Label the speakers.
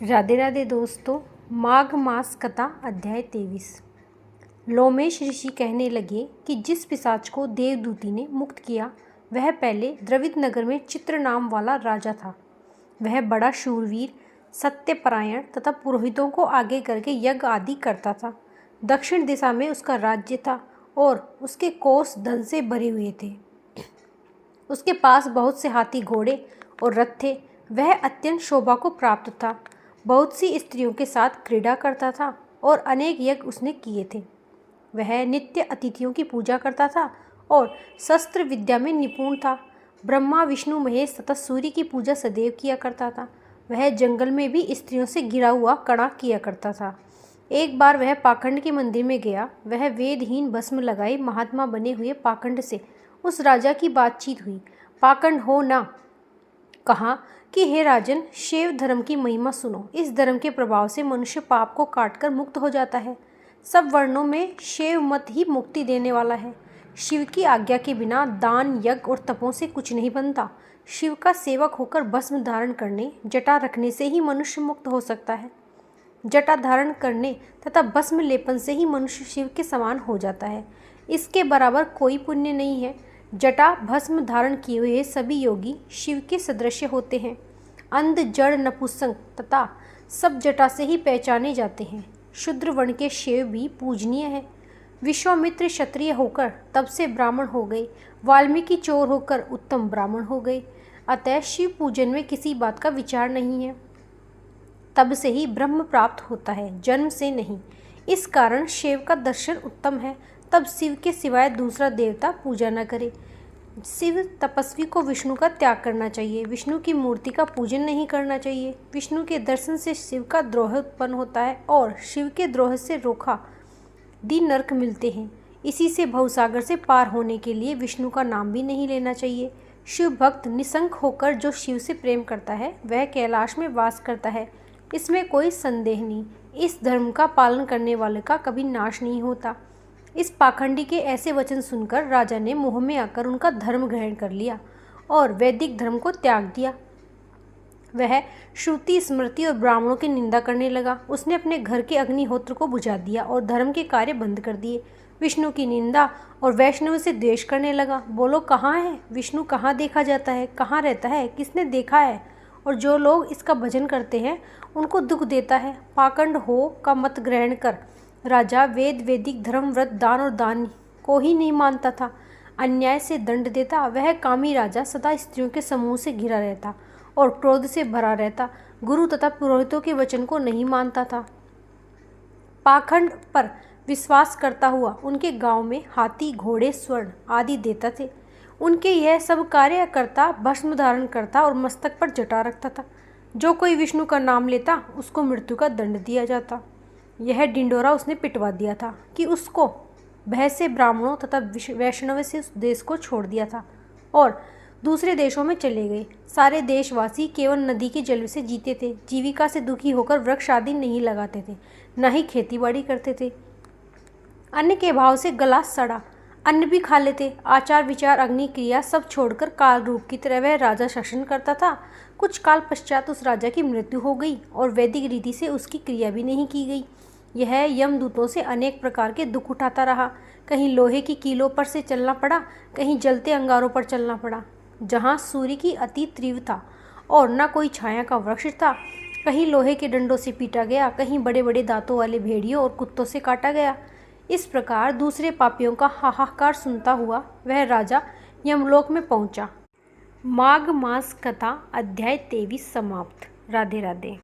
Speaker 1: राधे राधे दोस्तों। माघ मास कथा अध्याय 23। लोमेश ऋषि कहने लगे कि जिस पिशाच को देवदूती ने मुक्त किया वह पहले द्रविड़ नगर में चित्र नाम वाला राजा था। वह बड़ा शूरवीर, सत्यपरायण तथा पुरोहितों को आगे करके यज्ञ आदि करता था। दक्षिण दिशा में उसका राज्य था और उसके कोष धन से भरे हुए थे। उसके पास बहुत से हाथी, घोड़े और रथ थे। वह अत्यंत शोभा को प्राप्त था, बहुत सी स्त्रियों के साथ क्रीड़ा करता था और अनेक यज्ञ उसने किए थे। वह नित्य अतिथियों की पूजा करता था और शस्त्र विद्या में निपुण था। ब्रह्मा, विष्णु, महेश तथा सूर्य की पूजा सदैव किया करता था। वह जंगल में भी स्त्रियों से घिरा हुआ कड़ा किया करता था। एक बार वह पाखंड के मंदिर में गया। वह वेदहीन भस्म लगाए महात्मा बने हुए पाखंड से उस राजा की बातचीत हुई। पाखंड हो ना कहा कि हे राजन, शैव धर्म की महिमा सुनो। इस धर्म के प्रभाव से मनुष्य पाप को काटकर मुक्त हो जाता है। सब वर्णों में शैव मत ही मुक्ति देने वाला है। शिव की आज्ञा के बिना दान, यज्ञ और तपों से कुछ नहीं बनता। शिव का सेवक होकर भस्म धारण करने, जटा रखने से ही मनुष्य मुक्त हो सकता है। जटा धारण करने तथा भस्म लेपन से ही मनुष्य शिव के समान हो जाता है। इसके बराबर कोई पुण्य नहीं है। जटा भस्म धारण किए हुए सभी योगी शिव के सदृश होते हैं। अंध, जड़, नपुंसक तथा सब जटा से ही पहचाने जाते हैं। शूद्र वर्ण के शैव भी पूजनीय है। विश्वामित्र क्षत्रिय होकर तब से ब्राह्मण हो गए। वाल्मीकि चोर होकर उत्तम ब्राह्मण हो गए। अतः शिव पूजन में किसी बात का विचार नहीं है। तब से ही ब्रह्म प्राप्त होता है, जन्म से नहीं। इस कारण शिव का दर्शन उत्तम है। तब शिव के सिवाय दूसरा देवता पूजा न करे। शिव तपस्वी को विष्णु का त्याग करना चाहिए। विष्णु की मूर्ति का पूजन नहीं करना चाहिए। विष्णु के दर्शन से शिव का द्रोह उत्पन्न होता है और शिव के द्रोह से रोका दिन नरक मिलते हैं। इसी से भवसागर से पार होने के लिए विष्णु का नाम भी नहीं लेना चाहिए। शिव भक्त निसंक होकर जो शिव से प्रेम करता है वह कैलाश में वास करता है, इसमें कोई संदेह नहीं। इस धर्म का पालन करने वाले का कभी नाश नहीं होता। इस पाखंडी के ऐसे वचन सुनकर राजा ने मोह में आकर उनका धर्म ग्रहण कर लिया और वैदिक धर्म को त्याग दिया। वह श्रुति, स्मृति और ब्राह्मणों की निंदा करने लगा। उसने अपने घर के अग्निहोत्र को बुझा दिया और धर्म के कार्य बंद कर दिए। विष्णु की निंदा और वैष्णव से द्वेष करने लगा। बोलो, कहाँ है विष्णु? कहाँ देखा जाता है? कहाँ रहता है? किसने देखा है? और जो लोग इसका भजन करते हैं उनको दुख देता है। पाखंड हो का मत ग्रहण कर राजा वेद, वैदिक धर्म, व्रत, दान और दान को ही नहीं मानता था। अन्याय से दंड देता। वह कामी राजा सदा स्त्रियों के समूह से घिरा रहता और क्रोध से भरा रहता। गुरु तथा पुरोहितों के वचन को नहीं मानता था। पाखंड पर विश्वास करता हुआ उनके गांव में हाथी, घोड़े, स्वर्ण आदि देता थे। उनके यह सब कार्य करता, भस्म धारण करता और मस्तक पर जटा रखता था। जो कोई विष्णु का नाम लेता उसको मृत्यु का दंड दिया जाता। यह डिंडोरा उसने पिटवा दिया था कि उसको भय से ब्राह्मणों तथा वैष्णव से उस देश को छोड़ दिया था और दूसरे देशों में चले गए। सारे देशवासी केवल नदी के जल से जीते थे। जीविका से दुखी होकर वृक्ष आदि नहीं लगाते थे, न ही खेती बाड़ी करते थे। अन्न के भाव से गला सड़ा। अन्न भी खा लेते। आचार, विचार, अग्नि, क्रिया सब छोड़कर काल रूप की तरह वह राजा शासन करता था। कुछ काल पश्चात उस राजा की मृत्यु हो गई और वैदिक रीति से उसकी क्रिया भी नहीं की गई। यह यमदूतों से अनेक प्रकार के दुख उठाता रहा। कहीं लोहे की कीलों पर से चलना पड़ा, कहीं जलते अंगारों पर चलना पड़ा जहाँ सूर्य की अति तीव्रता और न कोई छाया का वृक्ष था। कहीं लोहे के डंडों से पीटा गया, कहीं बड़े बड़े दांतों वाले भेड़ियों और कुत्तों से काटा गया। इस प्रकार दूसरे पापियों का हाहाकार सुनता हुआ वह राजा यमलोक में पहुंचा। माघ मास कथा अध्याय 23 समाप्त। राधे राधे।